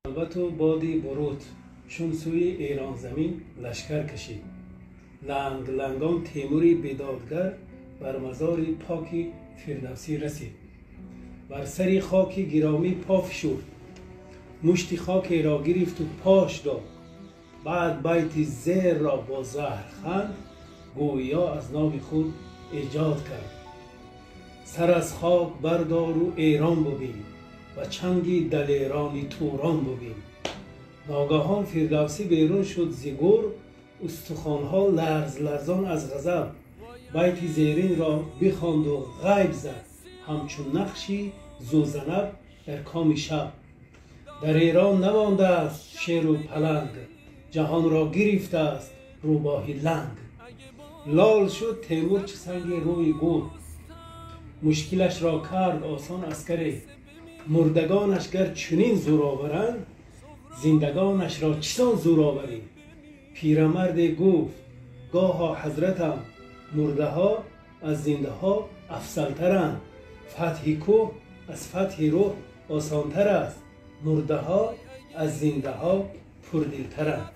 البت و بادی برود چون سوی ایران زمین لشکر کشید. لنگ لنگان تیموری بیدادگر بر مزار پاکی فردوسی رسید. بر سری خاک گرامی پا فشرد، مشتی خاک را گرفت و پاش داد. بعد بیت زیر را با زهر خند گویا از نام خود ایجاد کرد. سر از خاک بردار و ایران ببین و چنگی دلیرانی توران ببین. ناگهان فردوسی بیرون شد ز گور، استخوان‌ها لرز لرزان از غضب. بیت زیرین را بخواند و غیب زد، همچون نقشی زوزنب در کام شب. در ایران نمانده است شیر و پلنگ، جهان را گرفته است روباه لنگ. لال شد تیمور چه سنگ روی گور، مشکلش را کرد آسان عسکری. مردگانش گر چنین زور آورند، زندگانش را چسان زور آوری. پیرمرد گفت گاها حضرتم، مرده ها از زنده ها افضل‌ترند. فتح کوه از فتح روح آسان‌تر است، مرده ها از زنده ها پردل‌ترند.